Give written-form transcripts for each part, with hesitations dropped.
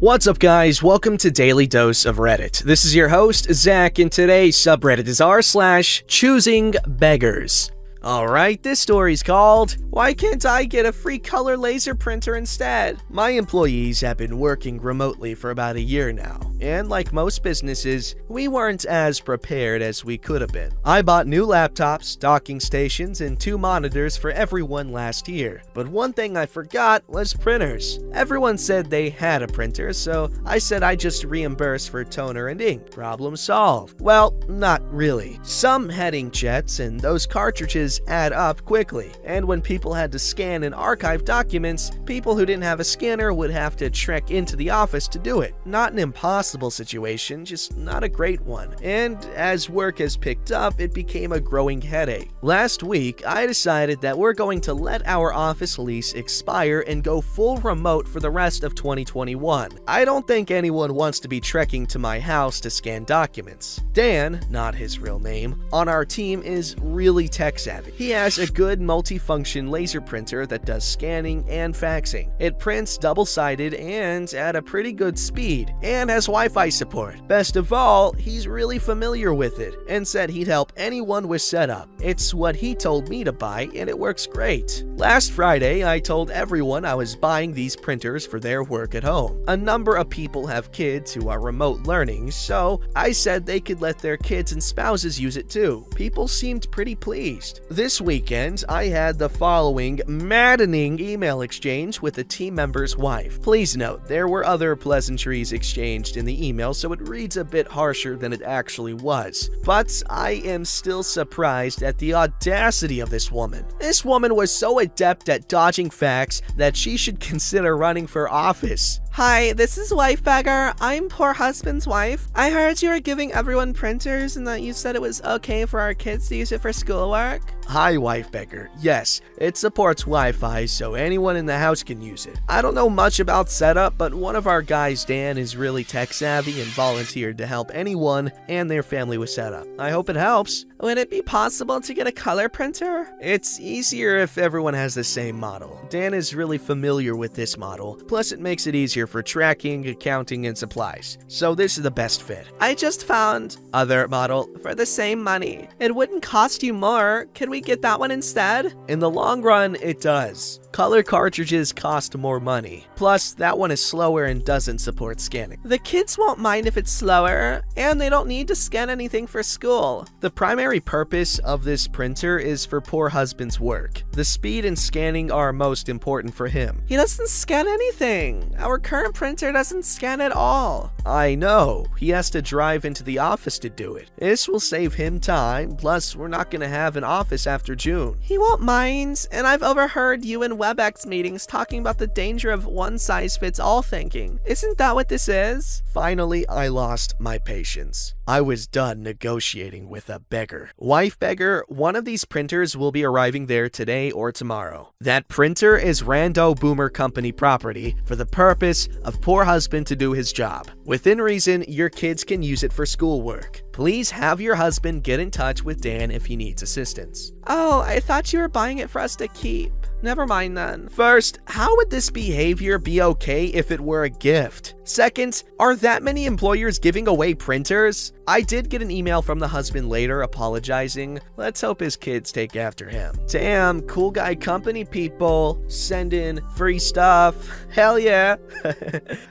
What's up, guys? Welcome to Daily Dose of Reddit. This is your host, Zach, and today's subreddit is r/ChoosingBeggars. Alright, this story's called, "Why Can't I Get a Free Color Laser Printer Instead?" My employees have been working remotely for about a year now, and like most businesses, we weren't as prepared as we could have been. I bought new laptops, docking stations, and 2 monitors for everyone last year, but one thing I forgot was printers. Everyone said they had a printer, so I said I'd just reimburse for toner and ink. Problem solved. Well, not really. Some had inkjets, and those cartridges add up quickly, and when people had to scan and archive documents, people who didn't have a scanner would have to trek into the office to do it. Not an impossible situation, just not a great one. And as work has picked up, it became a growing headache. Last week, I decided that we're going to let our office lease expire and go full remote for the rest of 2021. I don't think anyone wants to be trekking to my house to scan documents. Dan, not his real name, on our team is really tech-savvy. He has a good multi-function laser printer that does scanning and faxing. It prints double-sided and at a pretty good speed, and has Wi-Fi support. Best of all, he's really familiar with it, and said he'd help anyone with setup. It's what he told me to buy, and it works great. Last Friday, I told everyone I was buying these printers for their work at home. A number of people have kids who are remote learning, so I said they could let their kids and spouses use it too. People seemed pretty pleased. This weekend, I had the following maddening email exchange with a team member's wife. Please note, there were other pleasantries exchanged in the email, so it reads a bit harsher than it actually was. But I am still surprised at the audacity of this woman. This woman was so adept at dodging facts that she should consider running for office. Hi, this is Wife Beggar. I'm poor husband's wife. I heard you were giving everyone printers and that you said it was okay for our kids to use it for schoolwork. Hi, Wife Beggar. Yes, it supports Wi-Fi, so anyone in the house can use it. I don't know much about setup, but one of our guys, Dan, is really tech-savvy and volunteered to help anyone and their family with setup. I hope it helps. Would it be possible to get a color printer? It's easier if everyone has the same model. Dan is really familiar with this model, plus it makes it easier for tracking, accounting, and supplies. So this is the best fit. I just found Other model. for the same money. It wouldn't cost you more. Can we get that one instead? In the long run, it does. Color cartridges cost more money. Plus, that one is slower and doesn't support scanning. The kids won't mind if it's slower, and they don't need to scan anything for school. The primary purpose of this printer is for poor husband's work. The speed and scanning are most important for him. He doesn't scan anything. Our current printer doesn't scan at all. I know, he has to drive into the office to do it. This will save him time, plus we're not gonna have an office after June. He won't mind, and I've overheard you in WebEx meetings talking about the danger of one-size-fits-all thinking. Isn't that what this is? Finally, I lost my patience. I was done negotiating with a beggar. Wife Beggar, one of these printers will be arriving there today or tomorrow. That printer is Rando Boomer Company property for the purpose of poor husband to do his job. Within reason, your kids can use it for schoolwork. Please have your husband get in touch with Dan if he needs assistance. Oh, I thought you were buying it for us to keep. Never mind then. First, how would this behavior be okay if it were a gift? Second, are that many employers giving away printers? I did get an email from the husband later apologizing. Let's hope his kids take after him. Damn, cool guy company people. Send in free stuff. Hell yeah.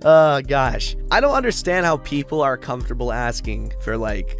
Oh gosh. I don't understand how people are comfortable asking for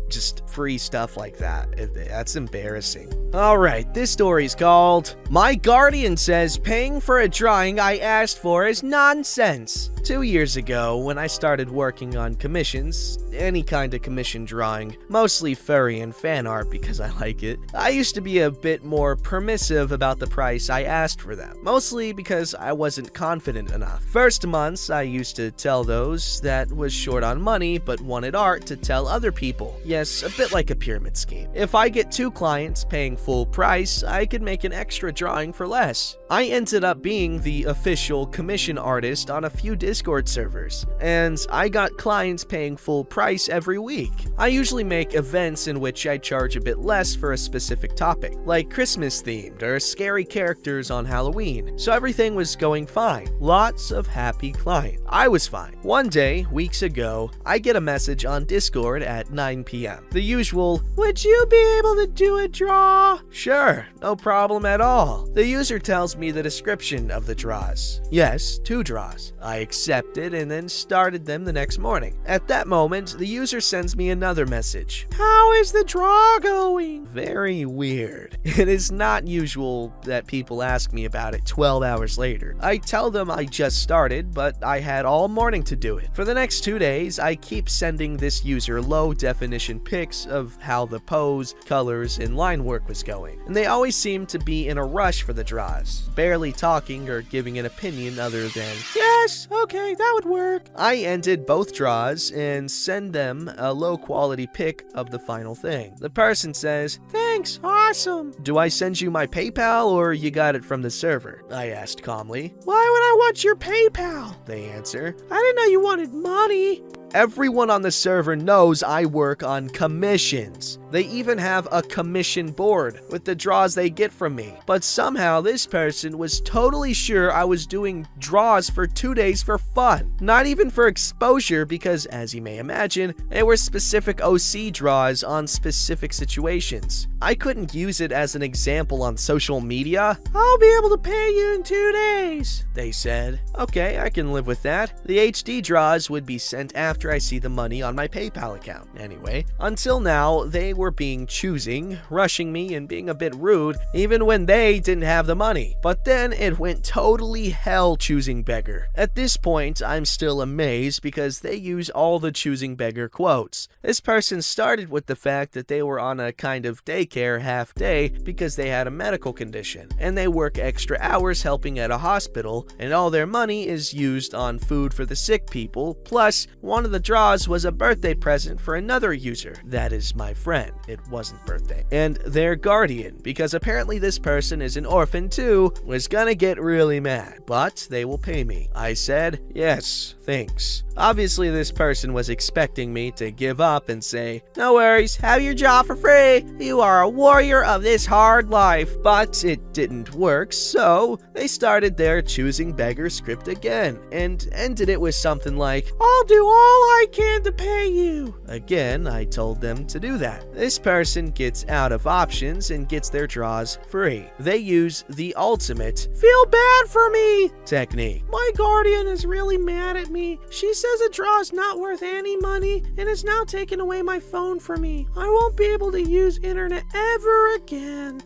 just free stuff like that. That's embarrassing. Alright, this story's called, "My Guardian Says Paying for a Drawing I Asked For Is Nonsense." 2 years ago, when I started working on commissions, any kind of commission drawing, mostly furry and fan art because I like it, I used to be a bit more permissive about the price I asked for them, mostly because I wasn't confident enough. First months, I used to tell those that was short on money but wanted art to tell other people. Yes, a bit like a pyramid scheme. If I get 2 clients paying full price, I could make an extra drawing for less. this. I ended up being the official commission artist on a few Discord servers, and I got clients paying full price every week. I usually make events in which I charge a bit less for a specific topic, like Christmas themed or scary characters on Halloween, so everything was going fine. Lots of happy clients. I was fine. One day, weeks ago, I get a message on Discord at 9 p.m. The usual, "Would you be able to do a draw?" Sure, no problem at all. The user tells me the description of the draws. Yes, 2 draws. I accepted and then started them the next morning. At that moment, the user sends me another message. "How is the draw going?" Very weird. It is not usual that people ask me about it 12 hours later. I tell them I just started, but I had all morning to do it. For the next 2 days, I keep sending this user low-definition pics of how the pose, colors, and line work was going, and they always seem to be in a rush for the draws, barely talking or giving an opinion other than, "Yes, okay, that would work." I ended both draws and send them a low-quality pic of the final thing. The person says, "Thanks, awesome. Do I send you my PayPal or you got it from the server?" I asked calmly. "Why would I want your PayPal?" they answer. "I didn't know you wanted money." Everyone on the server knows I work on commissions. They even have a commission board with the draws they get from me. But somehow this person was totally sure I was doing draws for 2 days for fun. Not even for exposure because, as you may imagine, they were specific OC draws on specific situations. I couldn't use it as an example on social media. "I'll be able to pay you in 2 days," they said. Okay, I can live with that. The HD draws would be sent after I see the money on my PayPal account. Anyway, until now, they were being choosing, rushing me, and being a bit rude, even when they didn't have the money. But then it went totally hell choosing beggar. At this point, I'm still amazed because they use all the choosing beggar quotes. This person started with the fact that they were on a kind of daycare half day because they had a medical condition, and they work extra hours helping at a hospital, and all their money is used on food for the sick people, plus one of the draws was a birthday present for another user. That is my friend. It wasn't birthday. And their guardian, because apparently this person is an orphan too, was gonna get really mad. But they will pay me. I said, yes, thanks. Obviously this person was expecting me to give up and say, no worries, have your job for free. You are a warrior of this hard life. But it didn't work, so they started their choosing beggar script again and ended it with something like, I'll do all I can to pay you. Again, I told them to do that. This person gets out of options and gets their draws free. They use the ultimate feel bad for me technique. My guardian is really mad at me. She says a draw is not worth any money and is now taking away my phone from me. I won't be able to use internet ever again.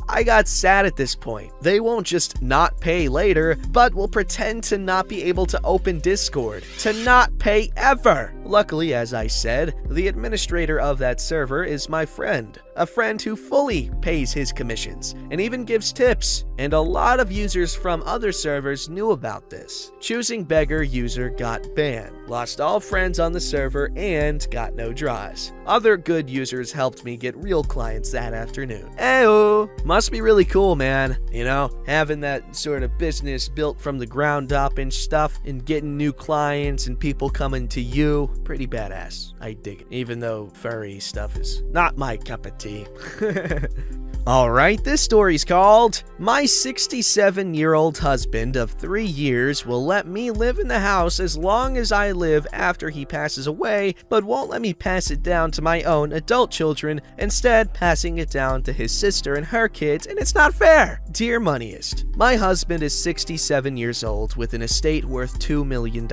I got sad at this point. They won't just not pay later, but will pretend to not be able to open Discord, to not pay ever. Luckily, as I said, the administrator of that server is my friend. A friend who fully pays his commissions and even gives tips, and a lot of users from other servers knew about this. Choosing Beggar user got banned, lost all friends on the server, and got no draws. Other good users helped me get real clients that afternoon. Ayo! Must be really cool, man. You know, having that sort of business built from the ground up and stuff, and getting new clients and people coming to you. Pretty badass. I dig it. Even though furry stuff is not my cup of tea. Alright, this story's called My 67-year-old husband of 3 years will let me live in the house as long as I live after he passes away, but won't let me pass it down to my own adult children, instead passing it down to his sister and her kids, and it's not fair. Dear Moneyist, my husband is 67 years old with an estate worth $2 million.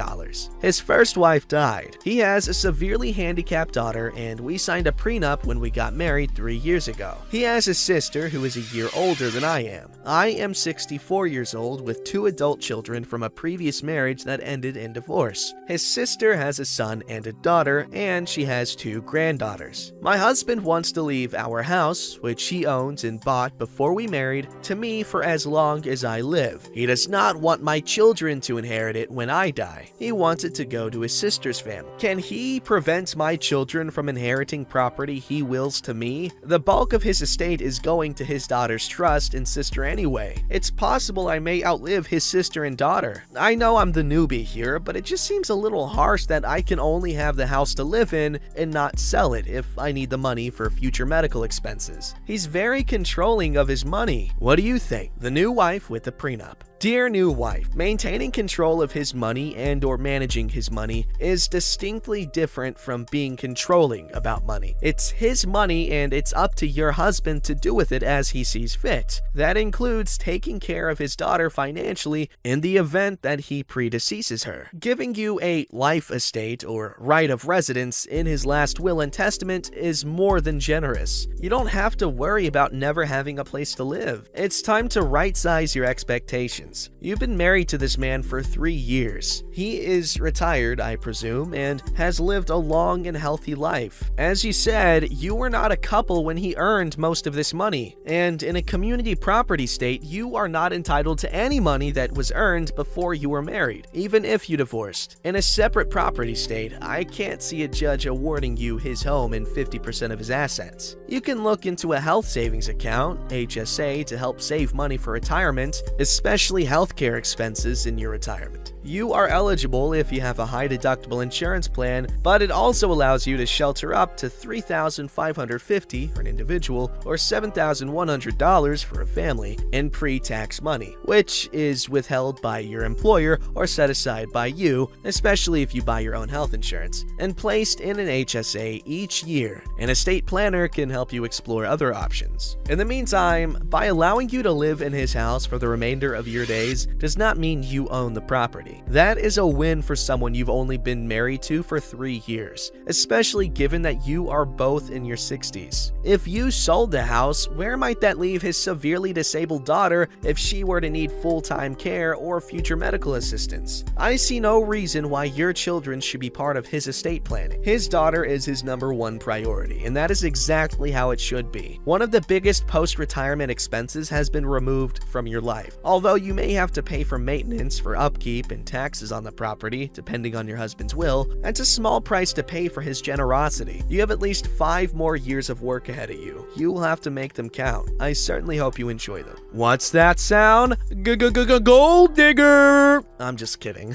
His first wife died. He has a severely handicapped daughter, and we signed a prenup when we got married 3 years ago. He has a sister who is a year older than I am. I am 64 years old with 2 adult children from a previous marriage that ended in divorce. His sister has a son and a daughter, and she has 2 granddaughters. My husband wants to leave our house, which he owns and bought before we married, to me for as long as I live. He does not want my children to inherit it when I die. He wants it to go to his sister's family. Can he prevent my children from inheriting property he wills to me? The bulk of his estate is going to his daughter's trust and sister anyway. It's possible I may outlive his sister and daughter. I know I'm the newbie here, but it just seems a little harsh that I can only have the house to live in and not sell it if I need the money for future medical expenses. He's very controlling of his money. What do you think? The new wife with the prenup. Dear new wife, maintaining control of his money and/or managing his money is distinctly different from being controlling about money. It's his money and it's up to your husband to do with it as he sees fit. That includes taking care of his daughter financially in the event that he predeceases her. Giving you a life estate or right of residence in his last will and testament is more than generous. You don't have to worry about never having a place to live. It's time to right-size your expectations. You've been married to this man for 3 years. He is retired, I presume, and has lived a long and healthy life. As you said, you were not a couple when he earned most of this money, and in a community property state, you are not entitled to any money that was earned before you were married, even if you divorced. In a separate property state, I can't see a judge awarding you his home and 50% of his assets. You can look into a health savings account, HSA, to help save money for retirement, especially healthcare expenses in your retirement. You are eligible if you have a high deductible insurance plan, but it also allows you to shelter up to $3,550 for an individual or $7,100 for a family in pre-tax money, which is withheld by your employer or set aside by you, especially if you buy your own health insurance, and placed in an HSA each year. An estate planner can help you explore other options. In the meantime, by allowing you to live in his house for the remainder of your days does not mean you own the property. That is a win for someone you've only been married to for 3 years, especially given that you are both in your 60s. If you sold the house, where might that leave his severely disabled daughter if she were to need full-time care or future medical assistance? I see no reason why your children should be part of his estate planning. His daughter is his #1 priority, and that is exactly how it should be. One of the biggest post-retirement expenses has been removed from your life. Although you may have to pay for maintenance, for upkeep, and taxes on the property, depending on your husband's will, that's a small price to pay for his generosity. You have at least 5 more years of work ahead of you. You will have to make them count. I certainly hope you enjoy them. What's that sound? Gold digger! I'm just kidding.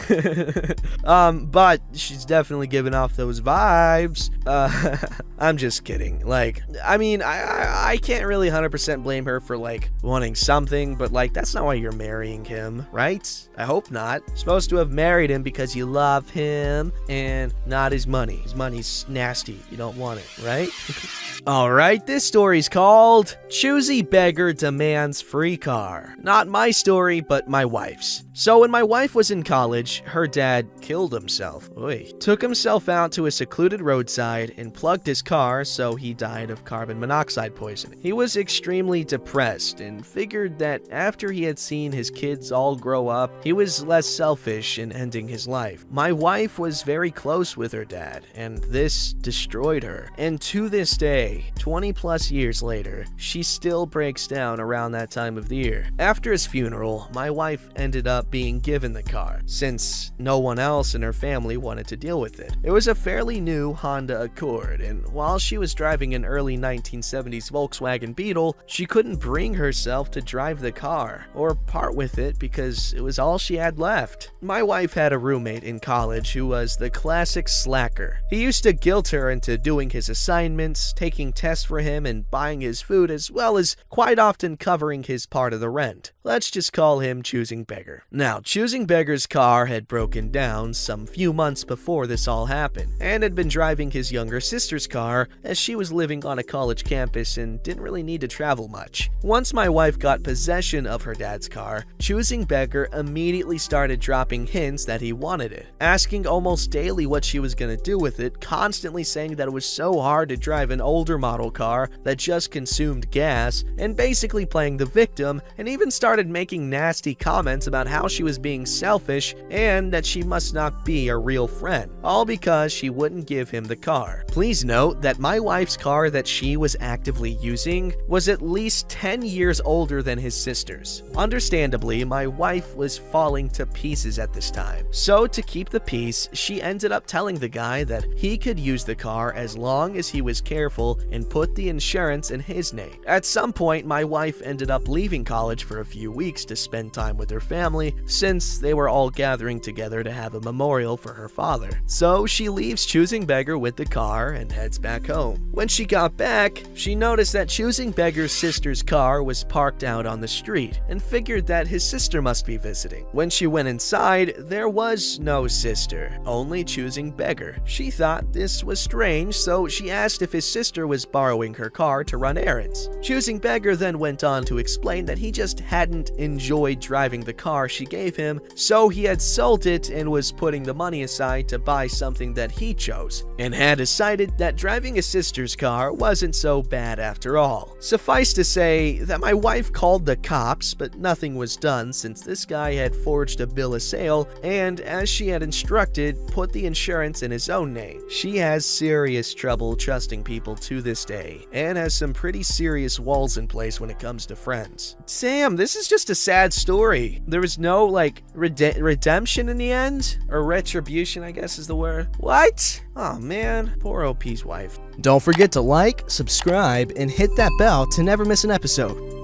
But she's definitely giving off those vibes. I'm just kidding. I can't really 100% blame her for, wanting something, but, that's not why you're marrying him, right? I hope not. You're supposed to have married him because you love him and not his money. His money's nasty. You don't want it, right? Alright, this story's called Choosy Beggar Demands Free Car. Not my story, but my wife's. So when my wife was in college, her dad killed himself. Took himself out to a secluded roadside and plugged his car, so he died of carbon monoxide poisoning. He was extremely depressed and figured that after he had seen his kids all grow up, he was less selfish in ending his life. My wife was very close with her dad, and this destroyed her. And to this day, 20 plus years later, she still breaks down around that time of the year. After his funeral, my wife ended up being given the car, since no one else in her family wanted to deal with it. It was a fairly new Honda Accord, and while she was driving an early 1970s Volkswagen Beetle, she couldn't bring herself to drive the car, or part with it because it was all she had left. My wife had a roommate in college who was the classic slacker. He used to guilt her into doing his assignments, taking tests for him, and buying his food, as well as quite often covering his part of the rent. Let's just call him Choosing Beggar. Now, Choosing Beggar's car had broken down some few months before this all happened, and had been driving his younger sister's car as she was living on a college campus and didn't really need to travel much. Once my wife got possession of her dad's car, Choosing Beggar immediately started dropping hints that he wanted it, asking almost daily what she was gonna do with it, constantly saying that it was so hard to drive an older model car that just consumed gas, and basically playing the victim, and even started making nasty comments about how she was being selfish and that she must not be a real friend, all because she wouldn't give him the car. Please note that my wife's car that she was actively using was at least 10 years older than his sister's. Understandably, my wife was falling to pieces at this time. So to keep the peace, she ended up telling the guy that he could use the car as long as he was careful and put the insurance in his name. At some point, my wife ended up leaving college for a few weeks to spend time with her family, since they were all gathering together to have a memorial for her father. So she leaves Choosing Beggar with the car and heads back home. When she got back, she noticed that Choosing Beggar's sister's car was parked out on the street and figured that his sister must be visiting. When she went inside, there was no sister, only Choosing Beggar. She thought this was strange, so she asked if his sister was borrowing her car to run errands. Choosing Beggar then went on to explain that he just hadn't enjoyed driving the car she gave him, so he had sold it and was putting the money aside to buy something that he chose, and had decided that driving his sister's car wasn't so bad after all. Suffice to say that my wife called the cops, but nothing was done since this guy had forged a bill of sale and, as she had instructed, put the insurance in his own name. She has serious trouble trusting people to this day, and has some pretty serious walls in place when it comes to friends. Sam, this is just a sad story. There was no, like, redemption in the end? Or retribution, I guess is the word. What? Oh man, poor OP's wife. Don't forget to like, subscribe, and hit that bell to never miss an episode.